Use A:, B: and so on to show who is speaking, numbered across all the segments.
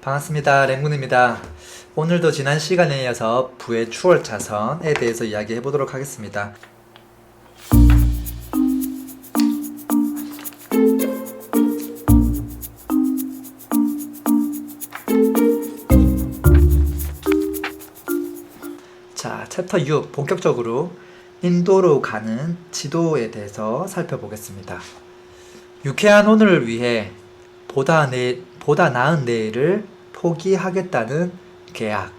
A: 반갑습니다. 랭군입니다. 오늘도 지난 시간에 이어서 부의 추월차선에 대해서 이야기해 보도록 하겠습니다. 자, 챕터 6 본격적으로 인도로 가는 지도에 대해서 살펴보겠습니다. 유쾌한 오늘을 위해 보다 나은 내일을 포기하겠다는 계약.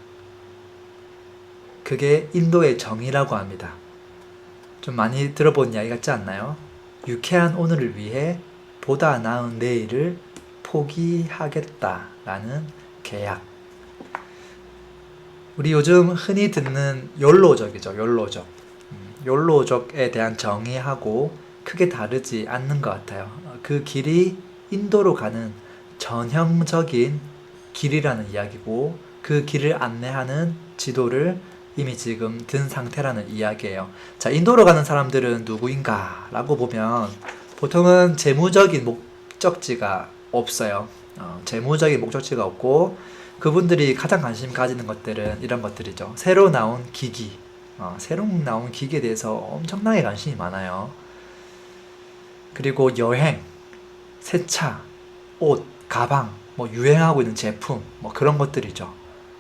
A: 그게 인도의 정의라고 합니다. 좀 많이 들어본 이야기 같지 않나요? 유쾌한 오늘을 위해 보다 나은 내일을 포기하겠다라는 계약. 우리 요즘 흔히 듣는 욜로족이죠. 욜로족에 대한 정의하고 크게 다르지 않는 것 같아요. 그 길이 인도로 가는 전형적인 길이라는 이야기고, 그 길을 안내하는 지도를 이미 지금 든 상태라는 이야기예요. 자, 인도로 가는 사람들은 누구인가 라고 보면 보통은 재무적인 목적지가 없어요. 재무적인 목적지가 없고, 그분들이 가장 관심 가지는 것들은 이런 것들이죠. 새로 나온 기기에 대해서 엄청나게 관심이 많아요. 그리고 여행, 세차, 옷, 가방, 유행하고 있는 제품, 그런 것들이죠.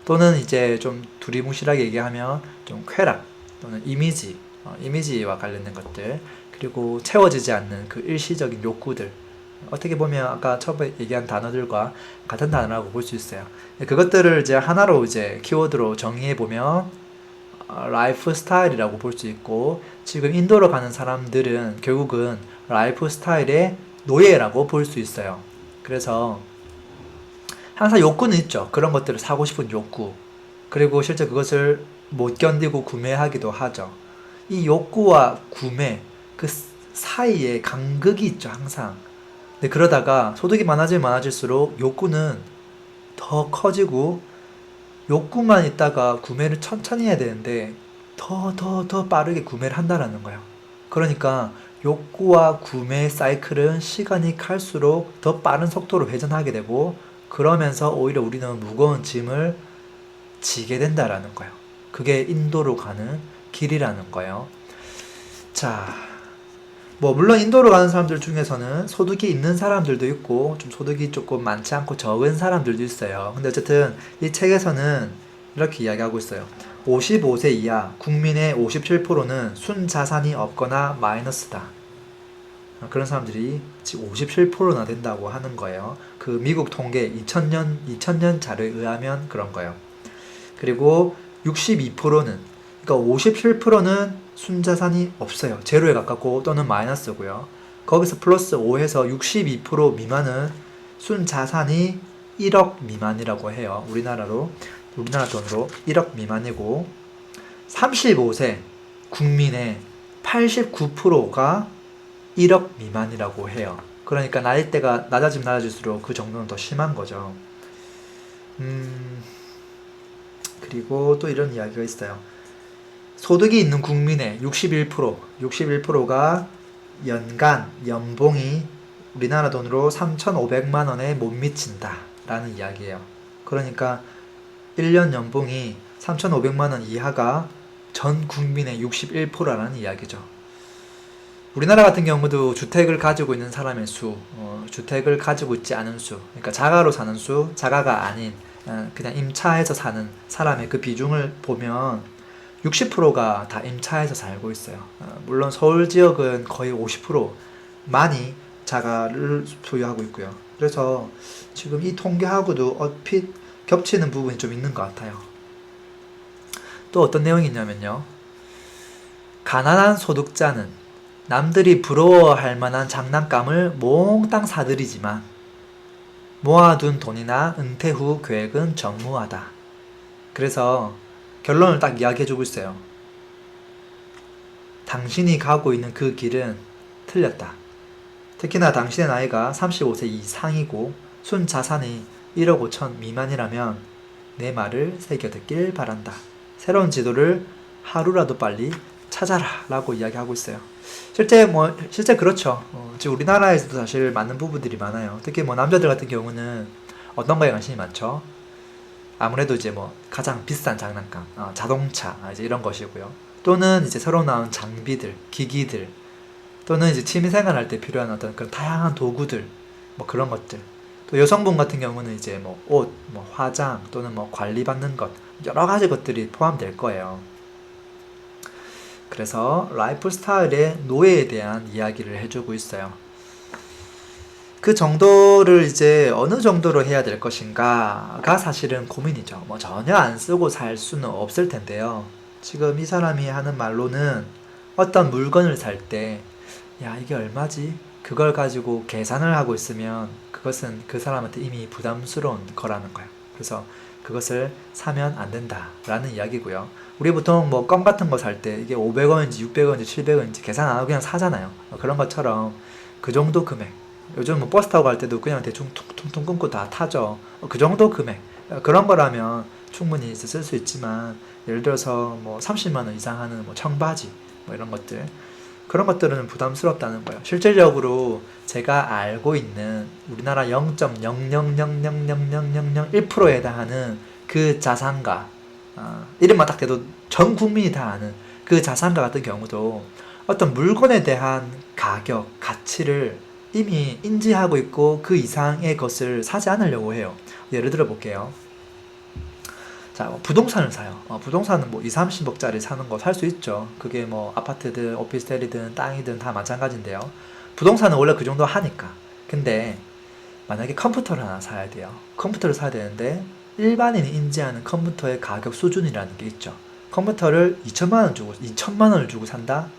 A: 또는 이제 좀 두리뭉실하게 얘기하면 좀 쾌락, 또는 이미지와 관련된 것들, 그리고 채워지지 않는 그 일시적인 욕구들. 어떻게 보면 아까 처음에 얘기한 단어들과 같은 단어라고 볼 수 있어요. 그것들을 이제 하나로 이제 키워드로 정의해 보면 라이프 스타일이라고 볼 수 있고, 지금 인도로 가는 사람들은 결국은 라이프 스타일의 노예라고 볼 수 있어요. 그래서 항상 욕구는 있죠. 그런 것들을 사고 싶은 욕구. 그리고 실제 그것을 못 견디고 구매하기도 하죠. 이 욕구와 구매, 그 사이에 간극이 있죠, 항상. 근데 그러다가 소득이 많아지면 많아질수록 욕구는 더 커지고, 욕구만 있다가 구매를 천천히 해야 되는데 더 빠르게 구매를 한다라는 거예요. 그러니까 욕구와 구매 사이클은 시간이 갈수록 더 빠른 속도로 회전하게 되고, 그러면서 오히려 우리는 무거운 짐을 지게 된다라는 거예요. 그게 인도로 가는 길이라는 거예요. 자, 물론 인도로 가는 사람들 중에서는 소득이 있는 사람들도 있고, 좀 소득이 조금 많지 않고 적은 사람들도 있어요. 근데 어쨌든 이 책에서는 이렇게 이야기하고 있어요. 55세 이하 국민의 57%는 순자산이 없거나 마이너스다. 그런 사람들이 지금 57%나 된다고 하는 거예요. 그 미국 통계 2000년 자료에 의하면 그런 거예요. 그리고 62%는, 그러니까 57%는 순자산이 없어요. 제로에 가깝고 또는 마이너스고요. 거기서 플러스 5해서 62% 미만은 순자산이 1억 미만이라고 해요. 우리나라 돈으로 1억 미만이고, 35세 국민의 89%가 1억 미만이라고 해요. 그러니까 나이대가 낮아질수록 그 정도는 더 심한 거죠. 그리고 또 이런 이야기가 있어요. 소득이 있는 국민의 61%가 연간 연봉이 우리나라 돈으로 3,500만 원에 못 미친다 라는 이야기예요. 그러니까 1년 연봉이 3,500만 원 이하가 전 국민의 61%라는 이야기죠. 우리나라 같은 경우도 주택을 가지고 있는 사람의 수, 주택을 가지고 있지 않은 수, 그러니까 자가로 사는 수, 자가가 아닌 그냥 임차해서 사는 사람의 그 비중을 보면 60%가 다 임차해서 살고 있어요. 물론 서울 지역은 거의 50%만이 자가를 소유하고 있고요. 그래서 지금 이 통계하고도 얼핏 겹치는 부분이 좀 있는 것 같아요. 또 어떤 내용이 있냐면요. 가난한 소득자는 남들이 부러워할 만한 장난감을 몽땅 사들이지만 모아둔 돈이나 은퇴 후 계획은 전무하다. 그래서 결론을 딱 이야기해주고 있어요. 당신이 가고 있는 그 길은 틀렸다. 특히나 당신의 나이가 35세 이상이고 순자산이 1억 5천 미만이라면 내 말을 새겨듣길 바란다. 새로운 지도를 하루라도 빨리 찾아라 라고 이야기하고 있어요. 실제 그렇죠. 지금 우리나라에서도 사실 많은 부부들이 많아요. 특히 남자들 같은 경우는 어떤 거에 관심이 많죠? 아무래도 이제 뭐 가장 비싼 장난감, 자동차, 이제 이런 것이고요. 또는 이제 새로 나온 장비들, 기기들, 또는 이제 취미생활 할 때 필요한 어떤 그런 다양한 도구들, 뭐 그런 것들. 또 여성분 같은 경우는 이제 뭐 옷, 뭐 화장, 또는 뭐 관리받는 것, 여러 가지 것들이 포함될 거예요. 그래서 라이프 스타일의 노예에 대한 이야기를 해주고 있어요. 그 정도를 이제 어느 정도로 해야 될 것인가가 사실은 고민이죠. 뭐 전혀 안 쓰고 살 수는 없을 텐데요. 지금 이 사람이 하는 말로는 어떤 물건을 살 때, 야, 이게 얼마지? 그걸 가지고 계산을 하고 있으면 그것은 그 사람한테 이미 부담스러운 거라는 거예요. 그래서 그것을 사면 안 된다라는 이야기고요. 우리 보통 뭐 껌 같은 거 살 때 이게 500원인지 600원인지 700원인지 계산 안 하고 그냥 사잖아요. 그런 것처럼 그 정도 금액. 요즘 뭐 버스 타고 갈 때도 그냥 대충 퉁퉁퉁 끊고 다 타죠. 그 정도 금액. 그런 거라면 충분히 쓸 수 있지만, 예를 들어서 뭐 30만 원 이상 하는 뭐 청바지, 뭐 이런 것들. 그런 것들은 부담스럽다는 거예요. 실질적으로 제가 알고 있는 우리나라 0.000000001%에 해당하는 그 자산가, 이름만 딱 대도 전 국민이 다 아는 그 자산가 같은 경우도 어떤 물건에 대한 가격, 가치를 이미 인지하고 있고 그 이상의 것을 사지 않으려고 해요. 예를 들어 볼게요. 자, 부동산을 사요. 부동산은 뭐 2, 30억짜리 사는 거 살 수 있죠. 그게 뭐 아파트든 오피스텔이든 땅이든 다 마찬가지인데요. 부동산은 원래 그 정도 하니까. 근데 만약에 컴퓨터를 하나 사야 돼요. 컴퓨터를 사야 되는데 일반인이 인지하는 컴퓨터의 가격 수준이라는 게 있죠. 컴퓨터를 2천만 원을 주고 산다?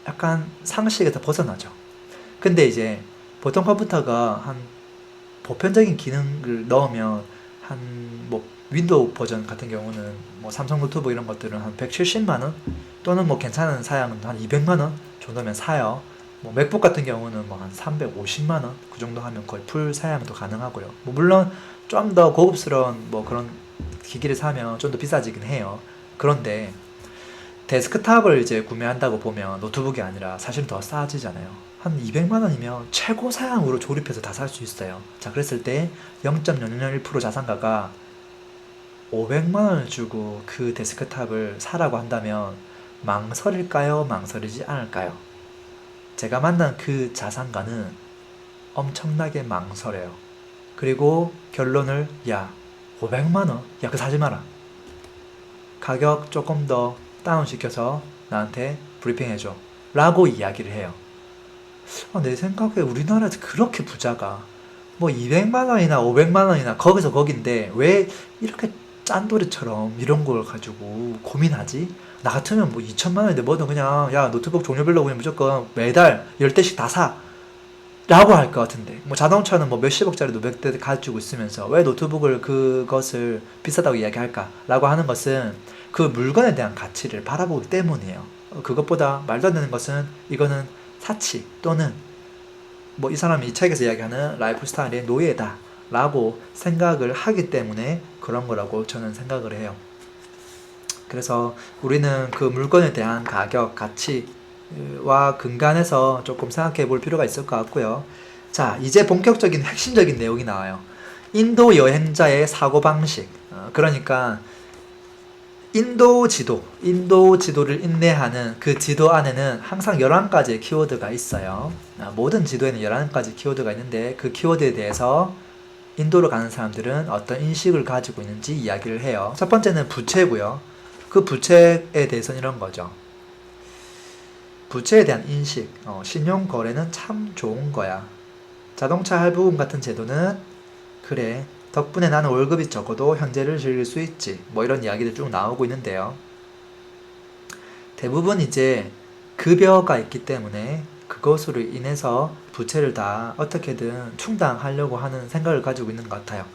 A: 약간 상식에서 벗어나죠. 근데 이제 보통 컴퓨터가 한 보편적인 기능을 넣으면 한 뭐 윈도우 버전 같은 경우는 뭐 삼성 노트북 이런 것들은 한 170만 원 또는 뭐 괜찮은 사양은 한 200만 원 정도면 사요. 뭐 맥북 같은 경우는 뭐 한 350만 원 그 정도 하면 거의 풀 사양도 가능하고요. 뭐 물론 좀 더 고급스러운 뭐 그런 기기를 사면 좀 더 비싸지긴 해요. 그런데 데스크탑을 이제 구매한다고 보면 노트북이 아니라 사실 더 싸지잖아요. 한 200만 원이면 최고 사양으로 조립해서 다 살 수 있어요. 자, 그랬을 때 0.001% 자산가가 500만 원을 주고 그 데스크탑을 사라고 한다면 망설일까요? 망설이지 않을까요? 제가 만난 그 자산가는 엄청나게 망설여요. 그리고 결론을, 야, 500만 원? 야, 그거 사지 마라. 가격 조금 더 다운시켜서 나한테 브리핑해줘. 라고 이야기를 해요. 내 생각에 우리나라에서 그렇게 부자가 뭐 200만 원이나 500만 원이나 거기서 거긴데 왜 이렇게 짠돌이처럼 이런 걸 가지고 고민하지? 나 같으면 뭐 2천만 원인데 뭐든 그냥, 야, 노트북 종류별로 그냥 무조건 매달 10대씩 다 사. 라고 할 것 같은데, 뭐 자동차는 뭐 몇십억짜리 몇백 대 가지고 있으면서 왜 노트북을 그것을 비싸다고 이야기할까? 라고 하는 것은 그 물건에 대한 가치를 바라보기 때문이에요. 그것보다 말도 안 되는 것은 이거는 사치 또는 뭐 이 사람이 이 책에서 이야기하는 라이프 스타일의 노예다 라고 생각을 하기 때문에 그런 거라고 저는 생각을 해요. 그래서 우리는 그 물건에 대한 가격, 가치와 근간해서 조금 생각해 볼 필요가 있을 것 같고요. 자, 이제 본격적인 핵심적인 내용이 나와요. 인도 여행자의 사고방식. 그러니까 인도 지도를 인내하는 그 지도 안에는 항상 11가지의 키워드가 있어요. 모든 지도에는 11가지 키워드가 있는데 그 키워드에 대해서 인도로 가는 사람들은 어떤 인식을 가지고 있는지 이야기를 해요. 첫 번째는 부채고요. 그 부채에 대해서는 이런 거죠. 부채에 대한 인식, 신용거래는 참 좋은 거야. 자동차 할부금 같은 제도는 그래, 덕분에 나는 월급이 적어도 현재를 즐길 수 있지. 뭐 이런 이야기들 쭉 나오고 있는데요. 대부분 이제 급여가 있기 때문에 그것으로 인해서 부채를 다 어떻게든 충당하려고 하는 생각을 가지고 있는 것 같아요.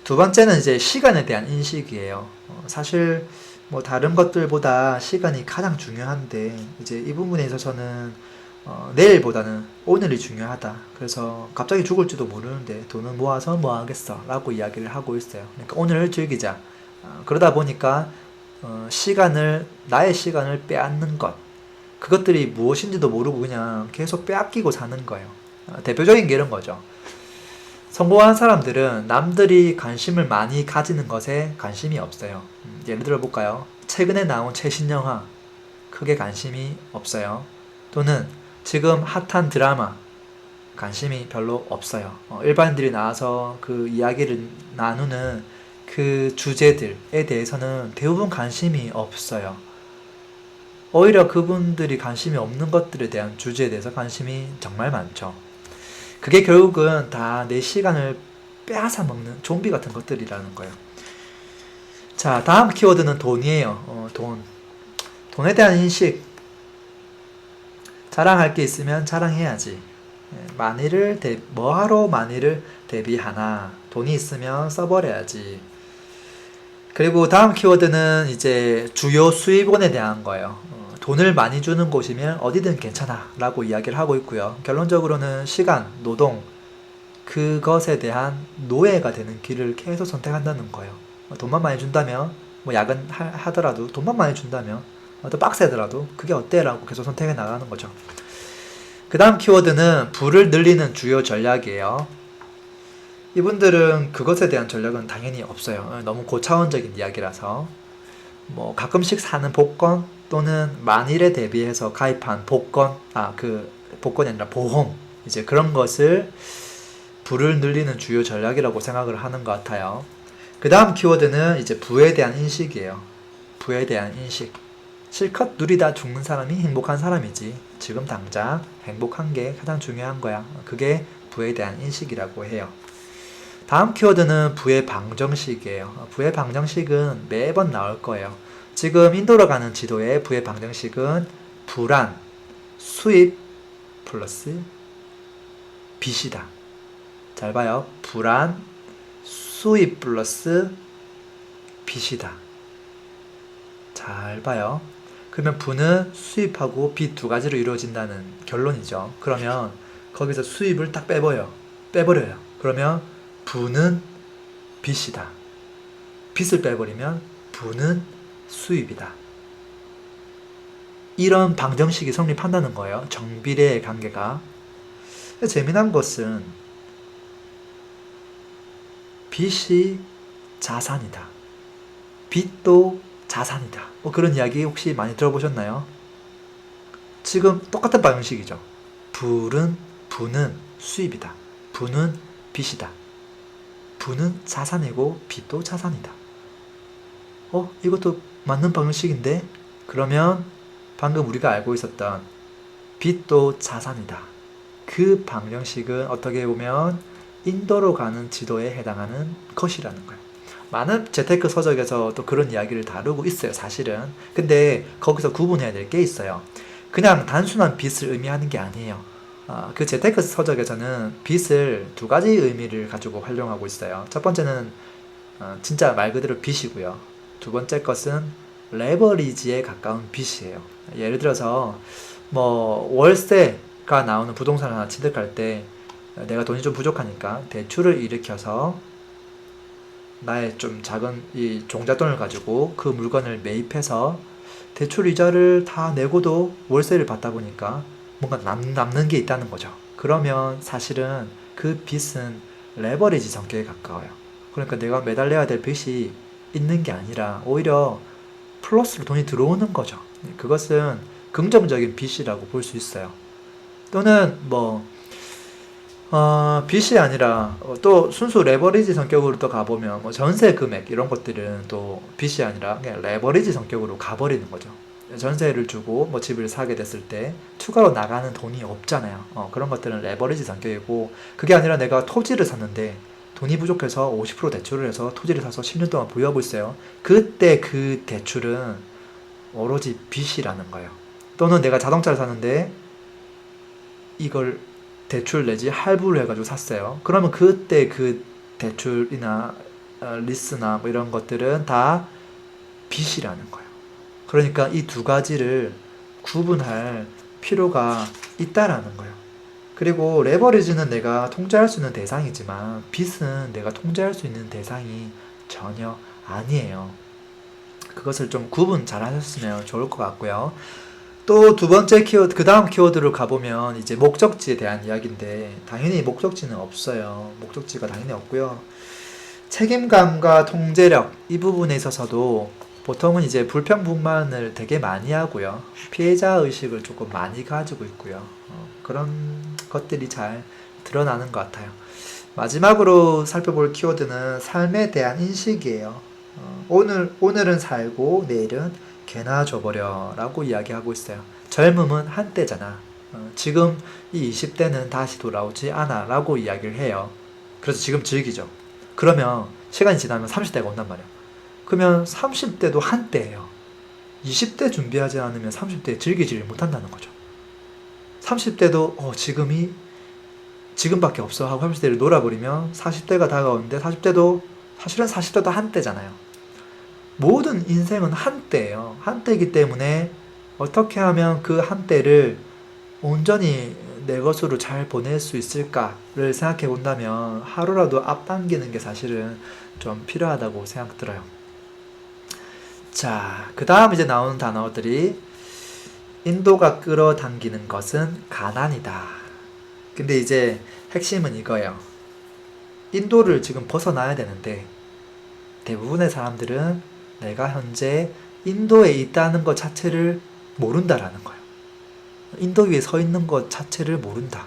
A: 두 번째는 이제 시간에 대한 인식이에요. 사실 뭐 다른 것들보다 시간이 가장 중요한데 이제 이 부분에 있어서는 내일보다는 오늘이 중요하다. 그래서 갑자기 죽을지도 모르는데 돈을 모아서 뭐 하겠어 라고 이야기를 하고 있어요. 그러니까 오늘을 즐기자. 그러다 보니까 나의 시간을 빼앗는 것, 그것들이 무엇인지도 모르고 그냥 계속 빼앗기고 사는 거예요. 대표적인 게 이런 거죠. 성공한 사람들은 남들이 관심을 많이 가지는 것에 관심이 없어요. 예를 들어 볼까요? 최근에 나온 최신 영화 크게 관심이 없어요. 또는 지금 핫한 드라마 관심이 별로 없어요. 일반인들이 나와서 그 이야기를 나누는 그 주제들에 대해서는 대부분 관심이 없어요. 오히려 그분들이 관심이 없는 것들에 대한 주제에 대해서 관심이 정말 많죠. 그게 결국은 다 내 시간을 빼앗아 먹는 좀비 같은 것들이라는 거예요. 자, 다음 키워드는 돈이에요. 돈. 돈에 대한 인식. 자랑할 게 있으면 자랑해야지. 뭐하러 만일을 대비하나. 돈이 있으면 써버려야지. 그리고 다음 키워드는 이제 주요 수입원에 대한 거예요. 돈을 많이 주는 곳이면 어디든 괜찮아 라고 이야기를 하고 있고요. 결론적으로는 시간, 노동, 그것에 대한 노예가 되는 길을 계속 선택한다는 거예요. 돈만 많이 준다면, 뭐 야근하더라도 돈만 많이 준다면, 또 빡세더라도 그게 어때? 라고 계속 선택해 나가는 거죠. 그 다음 키워드는 부를 늘리는 주요 전략이에요. 이분들은 그것에 대한 전략은 당연히 없어요. 너무 고차원적인 이야기라서. 뭐 가끔씩 사는 복권 또는 만일에 대비해서 가입한 복권이 아니라 보험, 이제 그런 것을 부를 늘리는 주요 전략이라고 생각을 하는 것 같아요. 그 다음 키워드는 이제 부에 대한 인식이에요. 부에 대한 인식. 실컷 누리다 죽는 사람이 행복한 사람이지. 지금 당장 행복한 게 가장 중요한 거야. 그게 부에 대한 인식이라고 해요. 다음 키워드는 부의 방정식이에요. 부의 방정식은 매번 나올 거예요. 지금 인도로 가는 지도의 부의 방정식은 부란 수입 플러스 빚이다. 잘 봐요. 부란 수입 플러스 빚이다. 잘 봐요. 그러면 부는 수입하고 빚 두 가지로 이루어진다는 결론이죠. 그러면 거기서 수입을 딱 빼버려요. 그러면 부는 빚이다. 빚을 빼버리면 부는 수입이다. 이런 방정식이 성립한다는 거예요. 정비례의 관계가. 재미난 것은 빚이 자산이다. 빚도 자산이다. 뭐 그런 이야기 혹시 많이 들어보셨나요? 지금 똑같은 방식이죠. 부는 수입이다. 부는 빚이다. 부는 자산이고 빚도 자산이다. 이것도 맞는 방식인데? 그러면 방금 우리가 알고 있었던 빚도 자산이다. 그 방정식은 어떻게 보면 인도로 가는 지도에 해당하는 것이라는 거예요. 많은 재테크 서적에서 또 그런 이야기를 다루고 있어요, 사실은. 근데 거기서 구분해야 될 게 있어요. 그냥 단순한 빚을 의미하는 게 아니에요. 그 재테크 서적에서는 빚을 두 가지 의미를 가지고 활용하고 있어요. 첫 번째는 진짜 말 그대로 빚이고요. 두 번째 것은 레버리지에 가까운 빚이에요. 예를 들어서 뭐 월세가 나오는 부동산을 하나 취득할 때 내가 돈이 좀 부족하니까 대출을 일으켜서 나의 좀 작은 이 종잣돈을 가지고 그 물건을 매입해서 대출 이자를 다 내고도 월세를 받다 보니까 뭔가 남는 게 있다는 거죠. 그러면 사실은 그 빚은 레버리지 성격에 가까워요. 그러니까 내가 매달 내야 될 빚이 있는 게 아니라 오히려 플러스로 돈이 들어오는 거죠. 그것은 긍정적인 빚이라고 볼 수 있어요. 또는 빚이 아니라 또 순수 레버리지 성격으로 또 가보면 뭐 전세 금액 이런 것들은 또 빚이 아니라 그냥 레버리지 성격으로 가버리는 거죠. 전세를 주고 뭐 집을 사게 됐을 때 추가로 나가는 돈이 없잖아요. 그런 것들은 레버리지 성격이고, 그게 아니라 내가 토지를 샀는데 돈이 부족해서 50% 대출을 해서 토지를 사서 10년 동안 보유하고 있어요. 그때 그 대출은 오로지 빚이라는 거예요. 또는 내가 자동차를 샀는데 이걸 대출 내지 할부를 해가지고 샀어요. 그러면 그때 그 대출이나 리스나 뭐 이런 것들은 다 빚이라는 거예요. 그러니까 이 두 가지를 구분할 필요가 있다라는 거예요. 그리고 레버리지는 내가 통제할 수 있는 대상이지만 빚은 내가 통제할 수 있는 대상이 전혀 아니에요. 그것을 좀 구분 잘 하셨으면 좋을 것 같고요. 또 두 번째 키워드, 그 다음 키워드로 가보면 이제 목적지에 대한 이야기인데, 당연히 목적지는 없어요. 목적지가 당연히 없고요. 책임감과 통제력, 이 부분에 있어서도 보통은 이제 불평불만을 되게 많이 하고요. 피해자 의식을 조금 많이 가지고 있고요. 그런 것들이 잘 드러나는 것 같아요. 마지막으로 살펴볼 키워드는 삶에 대한 인식이에요. 오늘은 살고 내일은 개나 줘버려 라고 이야기하고 있어요. 젊음은 한때잖아. 지금 이 20대는 다시 돌아오지 않아 라고 이야기를 해요. 그래서 지금 즐기죠. 그러면 시간이 지나면 30대가 온단 말이야. 그러면 30대도 한때예요. 20대 준비하지 않으면 30대 즐기지를 못한다는 거죠. 30대도 지금밖에 없어 하고 30대를 놀아버리면 40대가 다가오는데 40대도 사실은 40대도 한때잖아요. 모든 인생은 한때예요. 한때이기 때문에 어떻게 하면 그 한때를 온전히 내 것으로 잘 보낼 수 있을까를 생각해 본다면 하루라도 앞당기는 게 사실은 좀 필요하다고 생각 들어요. 자, 그 다음 이제 나오는 단어들이 인도가 끌어당기는 것은 가난이다. 근데 이제 핵심은 이거예요. 인도를 지금 벗어나야 되는데 대부분의 사람들은 내가 현재 인도에 있다는 것 자체를 모른다라는 거예요. 인도 위에 서 있는 것 자체를 모른다.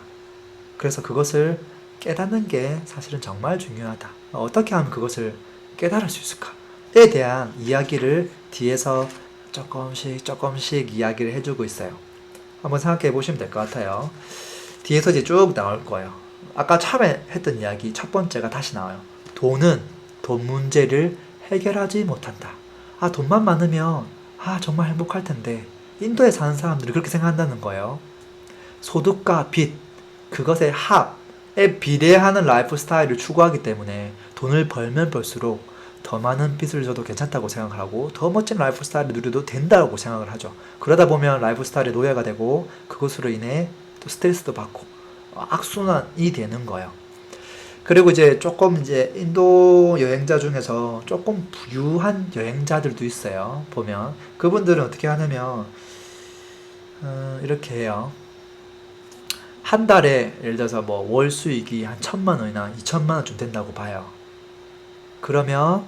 A: 그래서 그것을 깨닫는 게 사실은 정말 중요하다. 어떻게 하면 그것을 깨달을 수 있을까에 대한 이야기를 뒤에서 조금씩 이야기를 해주고 있어요. 한번 생각해 보시면 될 것 같아요. 뒤에서 이제 쭉 나올 거예요. 아까 처음에 했던 이야기 첫 번째가 다시 나와요. 돈 문제를 해결하지 못한다. 돈만 많으면 정말 행복할 텐데 인도에 사는 사람들이 그렇게 생각한다는 거예요. 소득과 빚, 그것의 합에 비례하는 라이프 스타일을 추구하기 때문에 돈을 벌면 벌수록 더 많은 빚을 져도 괜찮다고 생각하고 더 멋진 라이프 스타일을 누려도 된다고 생각을 하죠. 그러다 보면 라이프 스타일의 노예가 되고 그것으로 인해 또 스트레스도 받고 악순환이 되는 거예요. 그리고 이제 조금 이제 인도 여행자 중에서 조금 부유한 여행자들도 있어요. 보면 그분들은 어떻게 하냐면 이렇게 해요. 한 달에 예를 들어서 뭐 월 수익이 한 1,000만 원이나 2,000만 원쯤 된다고 봐요. 그러면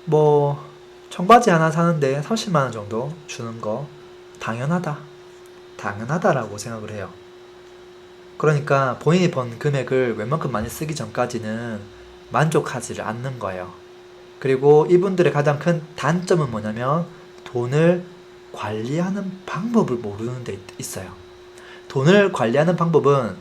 A: 뭐 청바지 하나 사는데 30만 원 정도 주는 거 당연하다라고 생각을 해요. 그러니까 본인이 번 금액을 웬만큼 많이 쓰기 전까지는 만족하지를 않는 거예요. 그리고 이분들의 가장 큰 단점은 뭐냐면 돈을 관리하는 방법을 모르는 데 있어요. 돈을 관리하는 방법은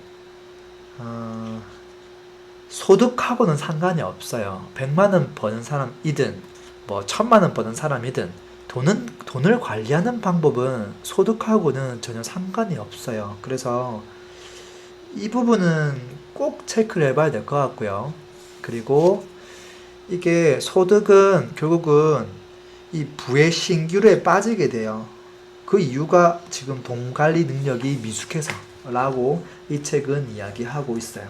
A: 소득하고는 상관이 없어요. 100만 원 버는 사람이든 뭐 1,000만 원 버는 사람이든 돈을 관리하는 방법은 소득하고는 전혀 상관이 없어요. 그래서 이 부분은 꼭 체크를 해봐야 될 것 같고요. 그리고 이게 소득은 결국은 이 부의 신규로에 빠지게 돼요. 그 이유가 지금 돈 관리 능력이 미숙해서 라고 이 책은 이야기하고 있어요.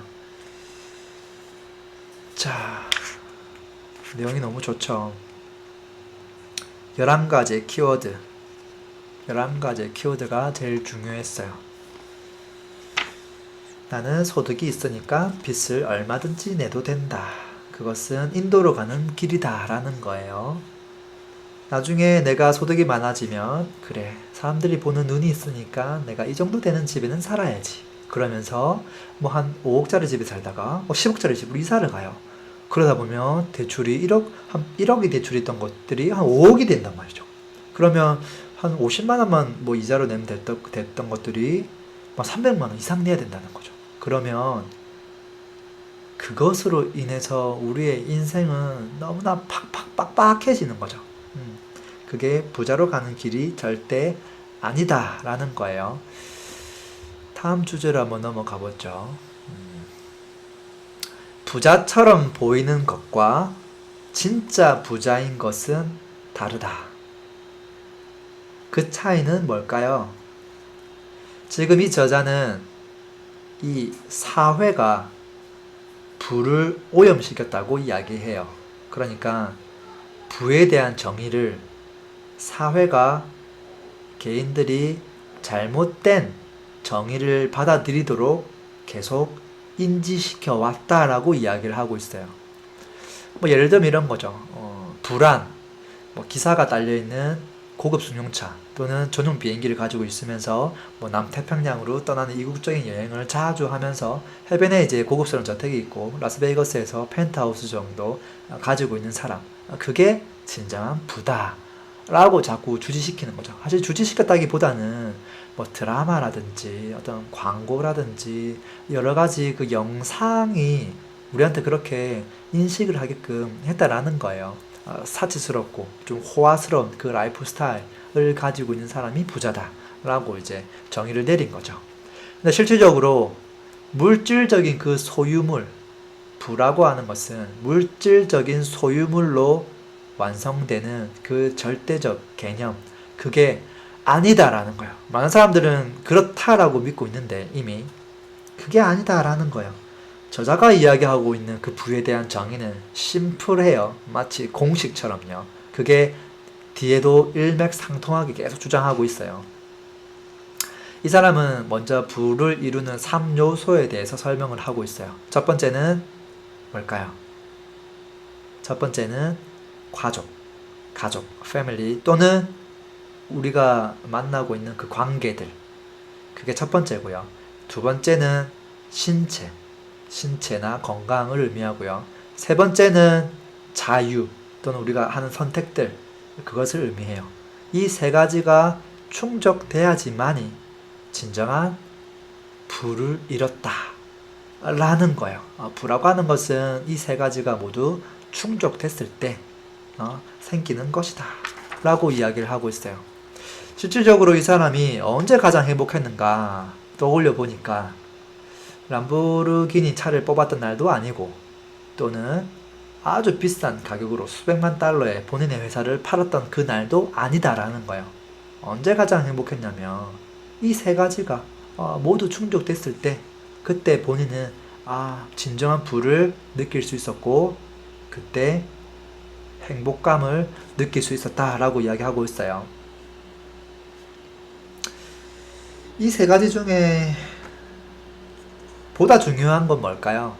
A: 자, 내용이 너무 좋죠. 11가지 키워드. 11가지 키워드가 제일 중요했어요. 나는 소득이 있으니까 빚을 얼마든지 내도 된다. 그것은 인도로 가는 길이다 라는 거예요. 나중에 내가 소득이 많아지면 그래, 사람들이 보는 눈이 있으니까 내가 이 정도 되는 집에는 살아야지. 그러면서 뭐 한 5억짜리 집에 살다가 10억짜리 집으로 이사를 가요. 그러다 보면 대출이 한 1억이 대출이 있던 것들이 한 5억이 된단 말이죠. 그러면 한 50만 원만 뭐 이자로 내면 됐던 것들이 막 300만 원 이상 내야 된다는 거죠. 그러면 그것으로 인해서 우리의 인생은 너무나 빡빡해지는 거죠. 그게 부자로 가는 길이 절대 아니다라는 거예요. 다음 주제로 한번 넘어가 보죠. 부자처럼 보이는 것과 진짜 부자인 것은 다르다. 그 차이는 뭘까요? 지금 이 저자는 이 사회가 부를 오염시켰다고 이야기해요. 그러니까 부에 대한 정의를 사회가 개인들이 잘못된 정의를 받아들이도록 계속 인지시켜 왔다라고 이야기를 하고 있어요. 뭐 예를 들면 이런 거죠. 불안, 뭐 기사가 딸려있는 고급 승용차 또는 전용 비행기를 가지고 있으면서 뭐 남태평양으로 떠나는 이국적인 여행을 자주 하면서 해변에 이제 고급스러운 저택이 있고 라스베이거스에서 펜트하우스 정도 가지고 있는 사람, 그게 진정한 부다라고 자꾸 주지시키는 거죠. 사실 주지시켰다기보다는 뭐 드라마라든지 어떤 광고라든지 여러 가지 그 영상이 우리한테 그렇게 인식을 하게끔 했다라는 거예요. 사치스럽고 좀 호화스러운 그 라이프 스타일을 가지고 있는 사람이 부자다 라고 이제 정의를 내린 거죠. 근데 실질적으로 물질적인 그 소유물, 부라고 하는 것은 물질적인 소유물로 완성되는 그 절대적 개념, 그게 아니다라는 거예요. 많은 사람들은 그렇다라고 믿고 있는데 이미 그게 아니다라는 거예요. 저자가 이야기하고 있는 그 부에 대한 정의는 심플해요. 마치 공식처럼요. 그게 뒤에도 일맥상통하게 계속 주장하고 있어요. 이 사람은 먼저 부를 이루는 3요소에 대해서 설명을 하고 있어요. 첫 번째는 뭘까요? 첫 번째는 가족, 패밀리 또는 우리가 만나고 있는 그 관계들. 그게 첫 번째고요. 두 번째는 신체나 건강을 의미하고요. 세 번째는 자유 또는 우리가 하는 선택들, 그것을 의미해요. 이 세 가지가 충족돼야지만이 진정한 부를 이뤘다 라는 거예요. 부라고 하는 것은 이 세 가지가 모두 충족됐을 때 생기는 것이다 라고 이야기를 하고 있어요. 실질적으로 이 사람이 언제 가장 행복했는가 떠올려 보니까 람보르기니 차를 뽑았던 날도 아니고 또는 아주 비싼 가격으로 수백만 달러에 본인의 회사를 팔았던 그 날도 아니다라는 거예요. 언제 가장 행복했냐면 이 세 가지가 모두 충족됐을 때, 그때 본인은 진정한 부를 느낄 수 있었고 그때 행복감을 느낄 수 있었다라고 이야기하고 있어요. 이 세 가지 중에 보다 중요한 건 뭘까요?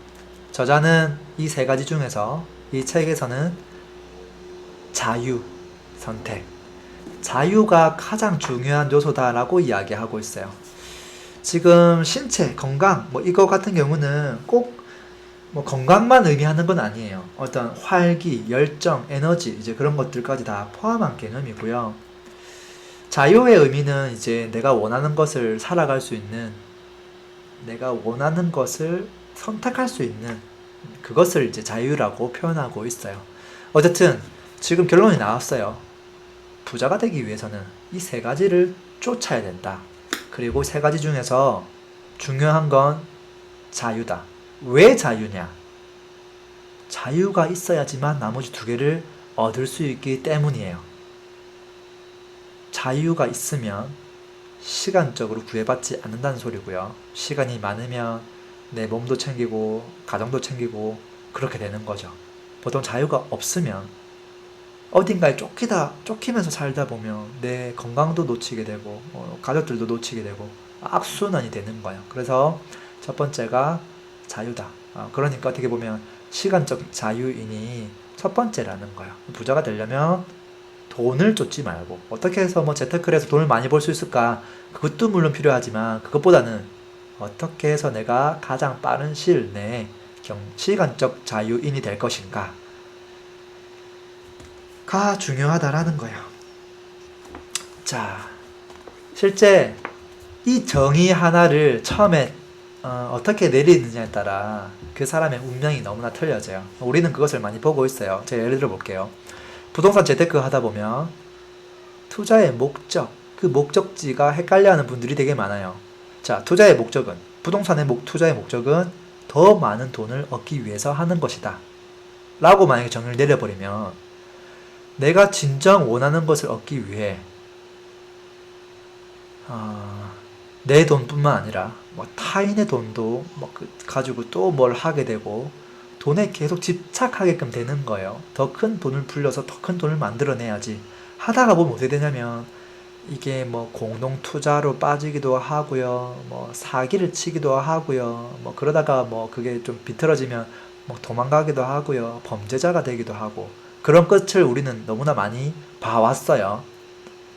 A: 저자는 이 세 가지 중에서 이 책에서는 자유, 선택, 자유가 가장 중요한 요소다라고 이야기하고 있어요. 지금 신체, 건강, 뭐 이거 같은 경우는 꼭 뭐 건강만 의미하는 건 아니에요. 어떤 활기, 열정, 에너지 이제 그런 것들까지 다 포함한 개념이고요. 자유의 의미는 이제 내가 원하는 것을 살아갈 수 있는, 내가 원하는 것을 선택할 수 있는 그것을 이제 자유라고 표현하고 있어요. 어쨌든 지금 결론이 나왔어요. 부자가 되기 위해서는 이 세 가지를 쫓아야 된다. 그리고 세 가지 중에서 중요한 건 자유다. 왜 자유냐? 자유가 있어야지만 나머지 두 개를 얻을 수 있기 때문이에요. 자유가 있으면 시간적으로 구애받지 않는다는 소리고요. 시간이 많으면 내 몸도 챙기고 가정도 챙기고 그렇게 되는 거죠. 보통 자유가 없으면 어딘가에 쫓기면서 살다 보면 내 건강도 놓치게 되고 가족들도 놓치게 되고 악순환이 되는 거예요. 그래서 첫 번째가 자유다. 그러니까 어떻게 보면 시간적 자유이니 첫 번째라는 거예요. 부자가 되려면 돈을 쫓지 말고 어떻게 해서 뭐 재테크를 해서 돈을 많이 벌 수 있을까? 그것도 물론 필요하지만 그것보다는 어떻게 해서 내가 가장 빠른 시일 내에 시간적 자유인이 될 것인가 가 중요하다라는 거예요. 자, 실제 이 정의 하나를 처음에 어떻게 내리느냐에 따라 그 사람의 운명이 너무나 틀려져요. 우리는 그것을 많이 보고 있어요. 제가 예를 들어 볼게요. 부동산 재테크 하다 보면 투자의 목적, 그 목적지가 헷갈려하는 분들이 되게 많아요. 자, 투자의 목적은, 부동산의 투자의 목적은 더 많은 돈을 얻기 위해서 하는 것이다 라고 만약에 정의를 내려버리면 내가 진정 원하는 것을 얻기 위해 내 돈뿐만 아니라 뭐 타인의 돈도 가지고 또 뭘 하게 되고 돈에 계속 집착하게끔 되는 거예요. 더 큰 돈을 불려서 더 큰 돈을 만들어내야지. 하다가 보면 어떻게 되냐면 이게 뭐 공동 투자로 빠지기도 하고요. 뭐 사기를 치기도 하고요. 뭐 그러다가 뭐 그게 좀 비틀어지면 뭐 도망가기도 하고요. 범죄자가 되기도 하고 그런 끝을 우리는 너무나 많이 봐왔어요.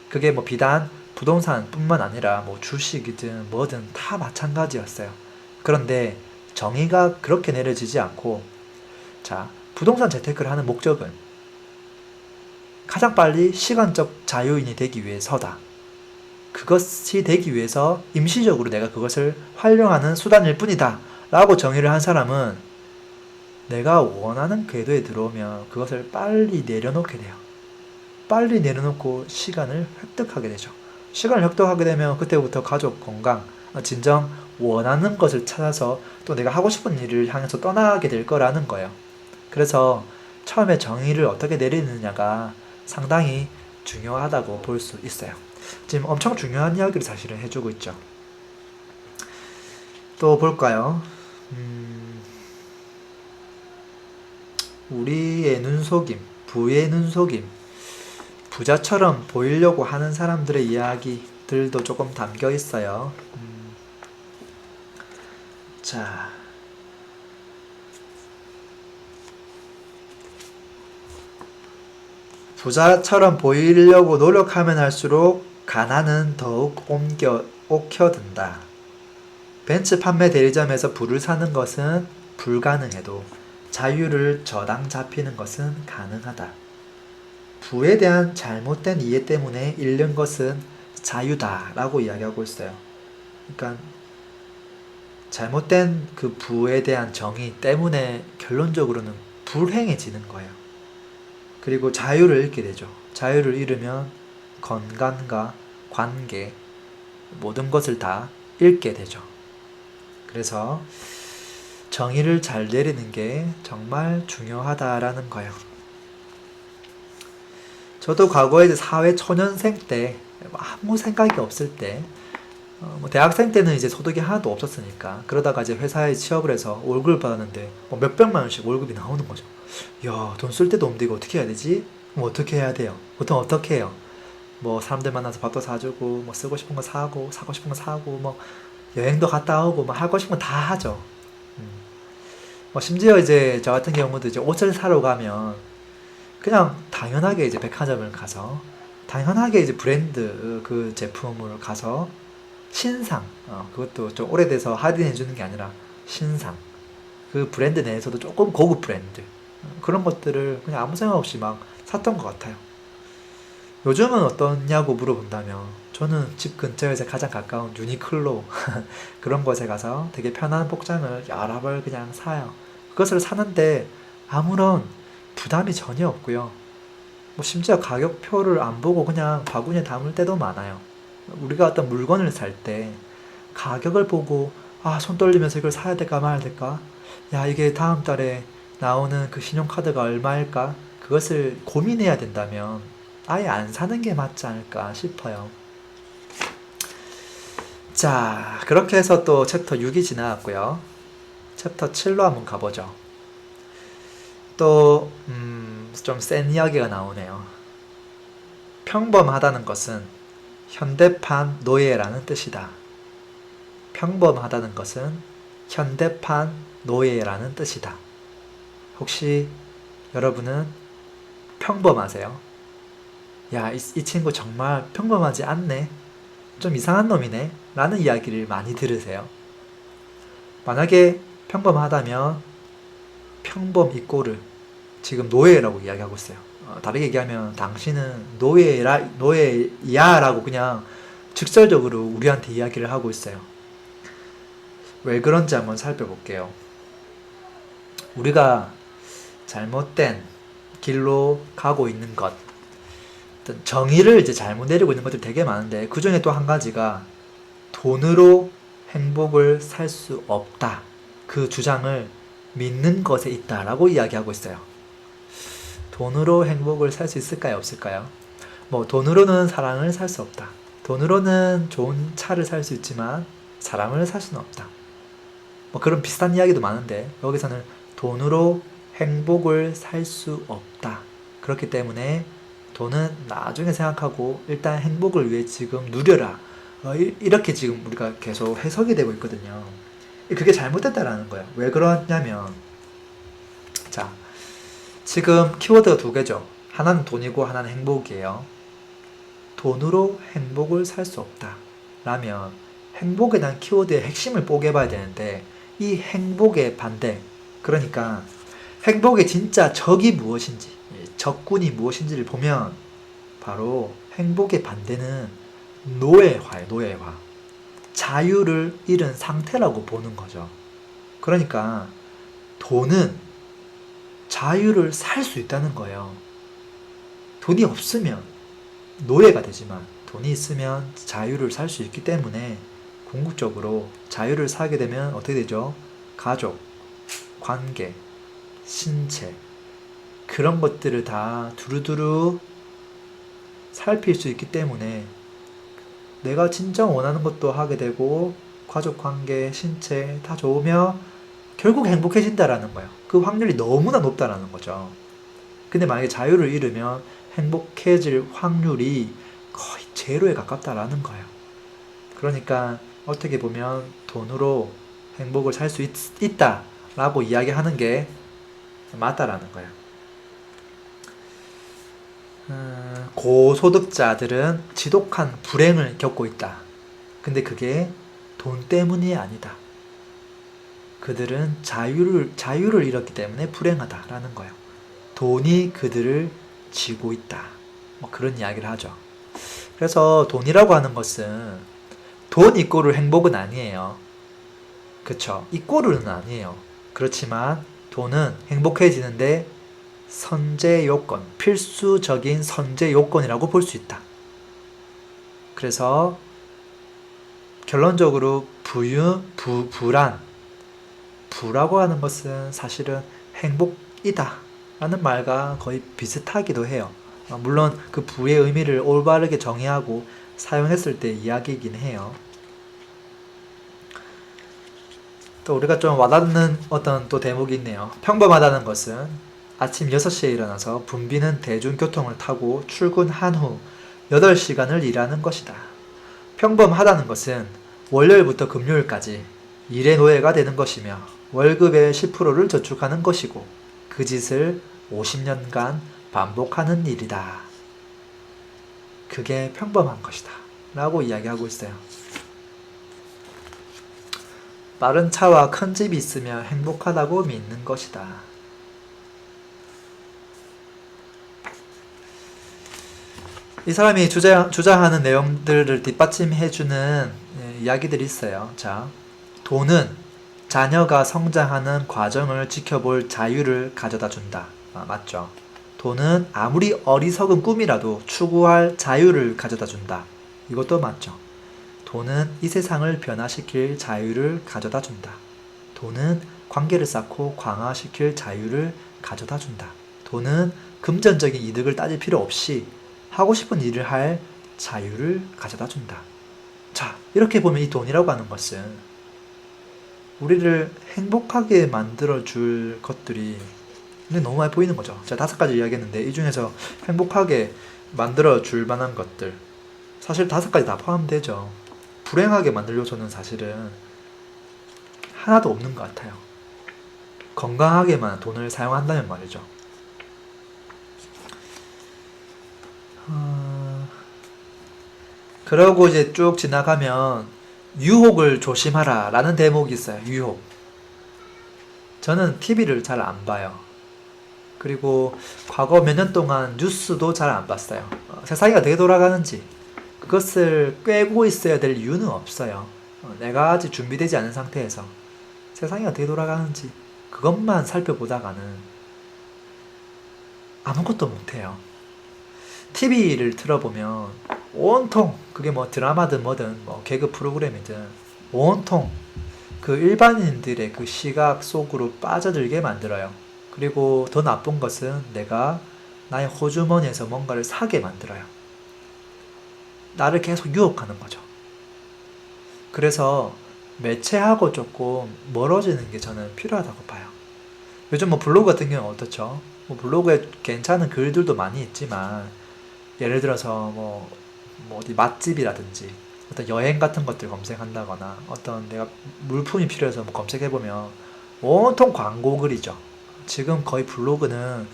A: 그게 뭐 비단 부동산뿐만 아니라 뭐 주식이든 뭐든 다 마찬가지였어요. 그런데 정의가 그렇게 내려지지 않고 자, 부동산 재테크를 하는 목적은 가장 빨리 시간적 자유인이 되기 위해서다. 그것이 되기 위해서 임시적으로 내가 그것을 활용하는 수단일 뿐이다. 라고 정의를 한 사람은 내가 원하는 궤도에 들어오면 그것을 빨리 내려놓게 돼요. 빨리 내려놓고 시간을 획득하게 되죠. 시간을 획득하게 되면 그때부터 가족 건강, 진정 원하는 것을 찾아서 또 내가 하고 싶은 일을 향해서 떠나게 될 거라는 거예요. 그래서 처음에 정의를 어떻게 내리느냐가 상당히 중요하다고 볼 수 있어요. 지금 엄청 중요한 이야기를 사실은 해주고 있죠. 또 볼까요? 우리의 눈속임, 부의 눈속임, 부자처럼 보이려고 하는 사람들의 이야기들도 조금 담겨 있어요. 자, 부자처럼 보이려고 노력하면 할수록 가난은 더욱 옥혀든다. 벤츠 판매 대리점에서 부를 사는 것은 불가능해도 자유를 저당 잡히는 것은 가능하다. 부에 대한 잘못된 이해 때문에 잃는 것은 자유다라고 이야기하고 있어요. 그러니까 잘못된 그 부에 대한 정의 때문에 결론적으로는 불행해지는 거예요. 그리고 자유를 잃게 되죠. 자유를 잃으면 건강과 관계, 모든 것을 다 잃게 되죠. 그래서 정의를 잘 내리는 게 정말 중요하다라는 거예요. 저도 과거에 이제 사회 초년생 때 아무 생각이 없을 때 뭐 대학생 때는 이제 소득이 하나도 없었으니까 그러다가 이제 회사에 취업을 해서 월급을 받았는데 뭐 몇백만 원씩 월급이 나오는 거죠. 야, 돈 쓸 데도 없는데 이거 어떻게 해야 되지? 뭐 어떻게 해야 돼요? 보통 어떻게 해요? 뭐 사람들 만나서 밥도 사주고 뭐 쓰고 싶은 거 사고 사고 싶은 거 사고 뭐 여행도 갔다 오고 뭐 하고 싶은 거 다 하죠. 음. 뭐 심지어 이제 저 같은 경우도 이제 옷을 사러 가면 그냥 당연하게 이제 백화점을 가서 당연하게 이제 브랜드 그 제품을 가서 신상, 그것도 좀 오래돼서 할인해 주는 게 아니라 신상, 그 브랜드 내에서도 조금 고급 브랜드, 그런 것들을 그냥 아무 생각 없이 막 샀던 것 같아요. 요즘은 어떠냐고 물어본다면 저는 집 근처에서 가장 가까운 유니클로 그런 곳에 가서 되게 편한 복장을 여러 벌 그냥 사요. 그것을 사는데 아무런 부담이 전혀 없고요. 뭐 심지어 가격표를 안 보고 그냥 바구니에 담을 때도 많아요. 우리가 어떤 물건을 살 때 가격을 보고 손 떨리면서 이걸 사야 될까 말아야 될까? 야, 이게 다음 달에 나오는 그 신용카드가 얼마일까? 그것을 고민해야 된다면 아예 안 사는 게 맞지 않을까 싶어요. 자, 그렇게 해서 또 챕터 6이 지나갔고요. 챕터 7로 한번 가보죠. 또 좀 센 이야기가 나오네요. 평범하다는 것은 현대판 노예라는 뜻이다. 평범하다는 것은 현대판 노예라는 뜻이다. 혹시 여러분은 평범하세요? 야, 이 친구 정말 평범하지 않네? 좀 이상한 놈이네? 라는 이야기를 많이 들으세요. 만약에 평범하다면 평범 이꼬르 지금 노예라고 이야기하고 있어요. 다르게 얘기하면 당신은 노예야 라고 그냥 직설적으로 우리한테 이야기를 하고 있어요. 왜 그런지 한번 살펴볼게요. 우리가 잘못된 길로 가고 있는 것, 어떤 정의를 이제 잘못 내리고 있는 것들 되게 많은데 그 중에 또 한 가지가 돈으로 행복을 살 수 없다. 그 주장을 믿는 것에 있다라고 이야기하고 있어요. 돈으로 행복을 살 수 있을까요? 없을까요? 뭐 돈으로는 사랑을 살 수 없다. 돈으로는 좋은 차를 살 수 있지만 사람을 살 수는 없다. 뭐 그런 비슷한 이야기도 많은데 여기서는 돈으로 행복을 살 수 없다. 그렇기 때문에 돈은 나중에 생각하고 일단 행복을 위해 지금 누려라. 이렇게 지금 우리가 계속 해석이 되고 있거든요. 그게 잘못됐다라는 거예요. 왜 그러냐면, 자, 지금 키워드가 두 개죠. 하나는 돈이고 하나는 행복이에요. 돈으로 행복을 살 수 없다. 라면 행복에 대한 키워드의 핵심을 뽀개봐야 되는데, 이 행복의 반대, 그러니까 행복의 진짜 적이 무엇인지, 적군이 무엇인지를 보면 바로 행복의 반대는 노예화예요. 노예화. 자유를 잃은 상태라고 보는 거죠. 그러니까 돈은 자유를 살 수 있다는 거예요. 돈이 없으면 노예가 되지만 돈이 있으면 자유를 살 수 있기 때문에 궁극적으로 자유를 사게 되면 어떻게 되죠? 가족, 관계, 신체, 그런 것들을 다 두루두루 살필 수 있기 때문에 내가 진짜 원하는 것도 하게 되고 가족 관계, 신체 다 좋으면 결국 행복해진다라는 거예요. 그 확률이 너무나 높다라는 거죠. 근데 만약에 자유를 잃으면 행복해질 확률이 거의 제로에 가깝다라는 거예요. 그러니까 어떻게 보면 돈으로 행복을 살 수 있다라고 이야기하는 게 맞다라는 거예요. 고소득자들은 지독한 불행을 겪고 있다. 근데 그게 돈 때문이 아니다. 그들은 자유를 잃었기 때문에 불행하다라는 거예요. 돈이 그들을 쥐고 있다. 뭐 그런 이야기를 하죠. 그래서 돈이라고 하는 것은 돈 이꼬르 행복은 아니에요. 그쵸? 이꼬르는 아니에요. 그렇지만 돈은 행복해지는데 선제 요건, 필수적인 선제 요건이라고 볼 수 있다. 그래서 결론적으로 부라고 하는 것은 사실은 행복이다 라는 말과 거의 비슷하기도 해요. 물론 그 부의 의미를 올바르게 정의하고 사용했을 때 이야기이긴 해요. 또 우리가 좀 와닿는 어떤 또 대목이 있네요. 평범하다는 것은 아침 6시에 일어나서 붐비는 대중교통을 타고 출근한 후 8시간을 일하는 것이다. 평범하다는 것은 월요일부터 금요일까지 일의 노예가 되는 것이며 월급의 10%를 저축하는 것이고 그 짓을 50년간 반복하는 일이다. 그게 평범한 것이다. 라고 이야기하고 있어요. 빠른 차와 큰 집이 있으면 행복하다고 믿는 것이다. 이 사람이 주장하는 내용들을 뒷받침해주는 이야기들이 있어요. 자, 돈은 자녀가 성장하는 과정을 지켜볼 자유를 가져다 준다. 맞죠? 돈은 아무리 어리석은 꿈이라도 추구할 자유를 가져다 준다. 이것도 맞죠? 돈은 이 세상을 변화시킬 자유를 가져다 준다. 돈은 관계를 쌓고 강화시킬 자유를 가져다 준다. 돈은 금전적인 이득을 따질 필요 없이 하고 싶은 일을 할 자유를 가져다 준다. 자, 이렇게 보면 이 돈이라고 하는 것은 우리를 행복하게 만들어줄 것들이 너무 많이 보이는 거죠. 제가 5가지 이야기했는데 이 중에서 행복하게 만들어줄 만한 것들 사실 5가지 다 포함되죠. 불행하게 만들려서는 사실은 하나도 없는 것 같아요. 건강하게만 돈을 사용한다면 말이죠. 그러고 이제 쭉 지나가면 유혹을 조심하라 라는 대목이 있어요. 유혹. 저는 TV를 잘 안 봐요. 그리고 과거 몇 년 동안 뉴스도 잘 안 봤어요. 세상이 어떻게 돌아가는지 그것을 꿰고 있어야 될 이유는 없어요. 내가 아직 준비되지 않은 상태에서 세상이 어떻게 돌아가는지 그것만 살펴보다가는 아무것도 못해요. TV를 틀어보면 온통 그게 뭐 드라마든 뭐든 뭐 개그 프로그램이든 온통 그 일반인들의 그 시각 속으로 빠져들게 만들어요. 그리고 더 나쁜 것은 내가 나의 호주머니에서 뭔가를 사게 만들어요. 나를 계속 유혹하는 거죠. 그래서 매체하고 조금 멀어지는 게 저는 필요하다고 봐요. 요즘 뭐 블로그 같은 경우는 어떻죠? 뭐 블로그에 괜찮은 글들도 많이 있지만 예를 들어서 뭐 어디 맛집이라든지 어떤 여행 같은 것들 검색한다거나 어떤 내가 물품이 필요해서 뭐 검색해보면 온통 광고글이죠. 지금 거의 블로그는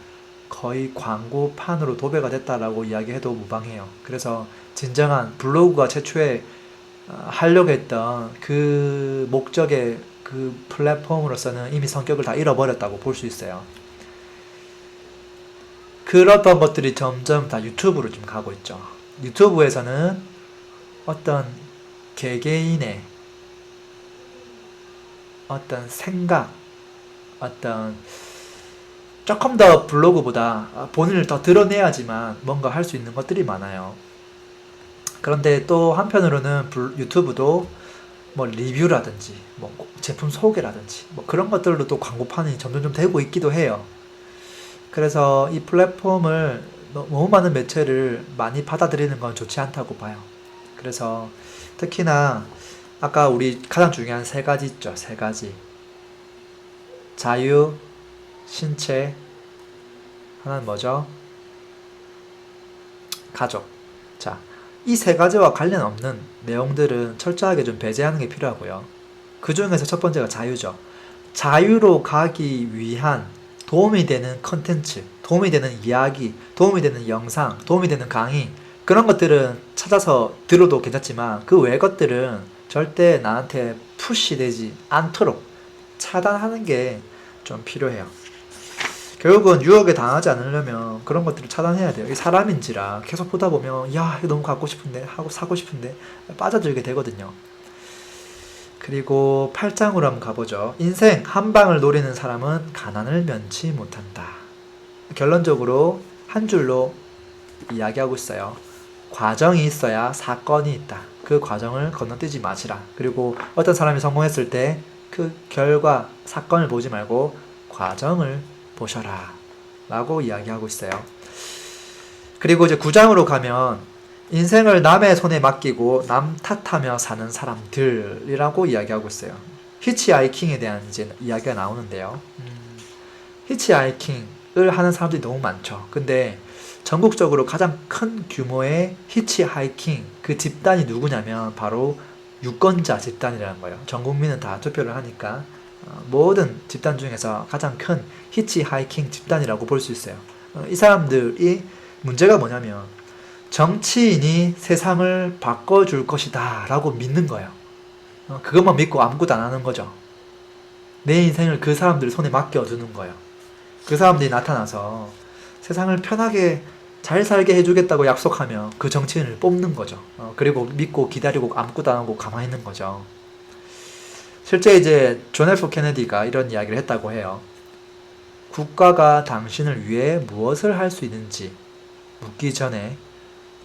A: 거의 광고판으로 도배가 됐다라고 이야기해도 무방해요. 그래서 진정한 블로그가 최초에 하려고 했던 그 목적의 그 플랫폼으로서는 이미 성격을 다 잃어버렸다고 볼 수 있어요. 그렇던 것들이 점점 다 유튜브로 좀 가고 있죠. 유튜브에서는 어떤 개개인의 어떤 생각, 어떤 조금 더 블로그보다 본인을 더 드러내야지만 뭔가 할 수 있는 것들이 많아요. 그런데 또 한편으로는 유튜브도 뭐 리뷰라든지 뭐 제품 소개라든지 뭐 그런 것들로 또 광고판이 점점 좀 되고 있기도 해요. 그래서 이 플랫폼을 너무 많은 매체를 많이 받아들이는 건 좋지 않다고 봐요. 그래서 특히나 아까 우리 가장 중요한 세 가지 있죠. 세 가지. 자유, 신체, 하나는 뭐죠? 가족. 자, 이 세 가지와 관련 없는 내용들은 철저하게 좀 배제하는 게 필요하고요. 그 중에서 첫 번째가 자유죠. 자유로 가기 위한 도움이 되는 컨텐츠, 도움이 되는 이야기, 도움이 되는 영상, 도움이 되는 강의, 그런 것들은 찾아서 들어도 괜찮지만 그 외의 것들은 절대 나한테 푸시되지 않도록 차단하는 게 좀 필요해요. 결국은 유혹에 당하지 않으려면 그런 것들을 차단해야 돼요. 이 사람인지라 계속 보다 보면 야 이거 너무 갖고 싶은데 하고 사고 싶은데 빠져들게 되거든요. 그리고 8장으로 한번 가보죠. 인생 한 방을 노리는 사람은 가난을 면치 못한다. 결론적으로 한 줄로 이야기하고 있어요. 과정이 있어야 사건이 있다. 그 과정을 건너뛰지 마시라. 그리고 어떤 사람이 성공했을 때 그 결과, 사건을 보지 말고 과정을 보셔라. 라고 이야기하고 있어요. 그리고 이제 9장으로 가면 인생을 남의 손에 맡기고 남 탓하며 사는 사람들이라고 이야기하고 있어요. 히치하이킹에 대한 이제 이야기가 나오는데요. 히치하이킹을 하는 사람들이 너무 많죠. 근데 전국적으로 가장 큰 규모의 히치하이킹 그 집단이 누구냐면 바로 유권자 집단이라는 거예요. 전 국민은 다 투표를 하니까 모든 집단 중에서 가장 큰 히치하이킹 집단이라고 볼 수 있어요. 이 사람들이 문제가 뭐냐면 정치인이 세상을 바꿔줄 것이다 라고 믿는 거예요. 그것만 믿고 아무것도 안 하는 거죠. 내 인생을 그 사람들 손에 맡겨두는 거예요. 그 사람들이 나타나서 세상을 편하게 잘 살게 해주겠다고 약속하면 그 정치인을 뽑는 거죠. 그리고 믿고 기다리고 아무것도 안 하고 가만히 있는 거죠. 실제 이제 존 F 케네디가 이런 이야기를 했다고 해요. 국가가 당신을 위해 무엇을 할 수 있는지 묻기 전에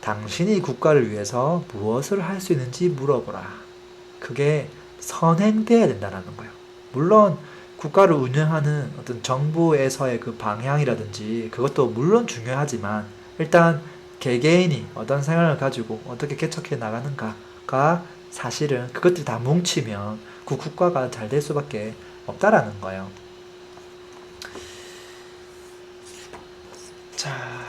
A: 당신이 국가를 위해서 무엇을 할 수 있는지 물어보라. 그게 선행돼야 된다는 거예요. 물론 국가를 운영하는 어떤 정부에서의 그 방향이라든지 그것도 물론 중요하지만 일단 개개인이 어떤 생각을 가지고 어떻게 개척해 나가는가가 사실은 그것들이 다 뭉치면 그 국가가 잘 될 수밖에 없다라는 거예요. 자,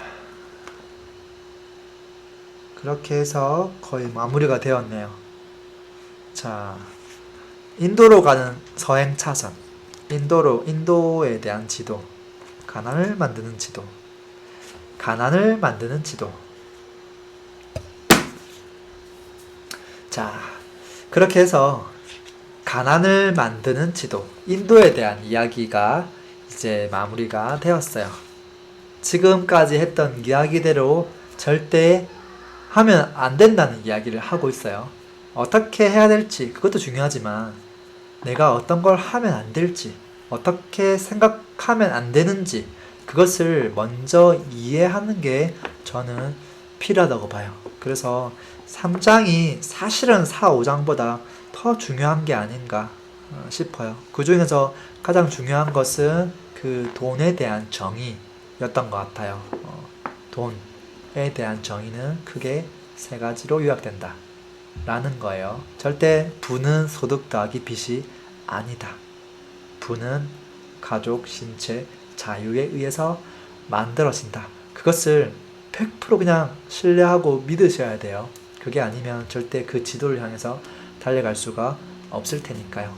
A: 그렇게 해서 거의 마무리가 되었네요. 자, 인도로 가는 서행 차선, 인도에 대한 지도, 가난을 만드는 지도, 가난을 만드는 지도. 자, 그렇게 해서 가난을 만드는 지도, 인도에 대한 이야기가 이제 마무리가 되었어요. 지금까지 했던 이야기대로 절대 하면 안 된다는 이야기를 하고 있어요. 어떻게 해야 될지 그것도 중요하지만 내가 어떤 걸 하면 안 될지 어떻게 생각하면 안 되는지 그것을 먼저 이해하는 게 저는 필요하다고 봐요. 그래서 3장이 사실은 4, 5장보다 더 중요한 게 아닌가 싶어요. 그 중에서 가장 중요한 것은 그 돈에 대한 정의였던 것 같아요. 돈에 대한 정의는 크게 세 가지로 요약된다 라는 거예요. 절대 부는 소득 더하기 빚이 아니다. 부는 가족, 신체, 자유에 의해서 만들어진다. 그것을 100% 그냥 신뢰하고 믿으셔야 돼요. 그게 아니면 절대 그 지도를 향해서 달려갈 수가 없을 테니까요.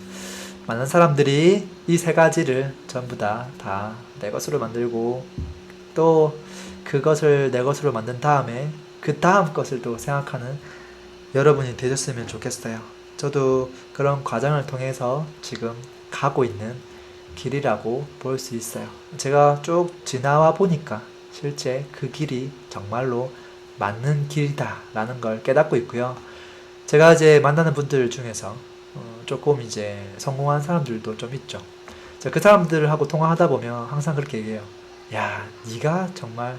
A: 많은 사람들이 이 세 가지를 전부 다 내 것으로 만들고 또 그것을 내 것으로 만든 다음에 그 다음 것을 또 생각하는 여러분이 되셨으면 좋겠어요. 저도 그런 과정을 통해서 지금 가고 있는 길이라고 볼 수 있어요. 제가 쭉 지나와 보니까 실제 그 길이 정말로 맞는 길이다 라는 걸 깨닫고 있고요. 제가 이제 만나는 분들 중에서 조금 이제 성공한 사람들도 좀 있죠. 제가 그 사람들하고 통화하다 보면 항상 그렇게 얘기해요. 야, 네가 정말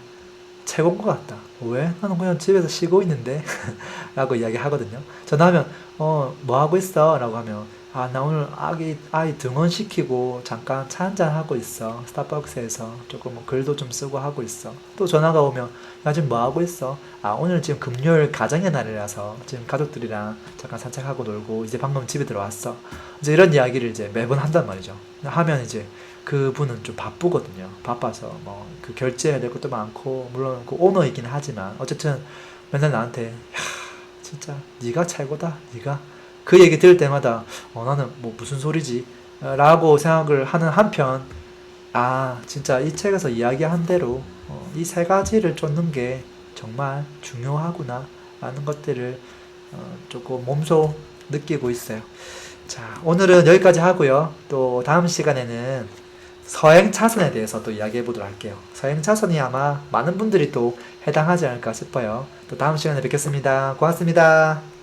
A: 최고인 것 같다. 왜? 나는 그냥 집에서 쉬고 있는데? 라고 이야기하거든요. 전화하면, 뭐 하고 있어? 라고 하면, 아, 나 오늘 아이 등원시키고 잠깐 차 한잔 하고 있어. 스타벅스에서 조금 뭐 글도 좀 쓰고 하고 있어. 또 전화가 오면, 야, 지금 뭐 하고 있어? 아, 오늘 지금 금요일 가정의 날이라서 지금 가족들이랑 잠깐 산책하고 놀고 이제 방금 집에 들어왔어. 이제 이런 이야기를 이제 매번 한단 말이죠. 하면 이제 그분은 좀 바쁘거든요. 바빠서 뭐 그 결제해야 될 것도 많고 물론 그 오너이긴 하지만 어쨌든 맨날 나한테 야 진짜 네가 최고다. 네가 그 얘기 들을 때마다 나는 뭐 무슨 소리지? 라고 생각을 하는 한편 아 진짜 이 책에서 이야기한 대로 이 세 가지를 쫓는 게 정말 중요하구나 라는 것들을 조금 몸소 느끼고 있어요. 자, 오늘은 여기까지 하고요. 또 다음 시간에는 서행 차선에 대해서 또 이야기해 보도록 할게요. 서행 차선이 아마 많은 분들이 또 해당하지 않을까 싶어요. 또 다음 시간에 뵙겠습니다. 고맙습니다.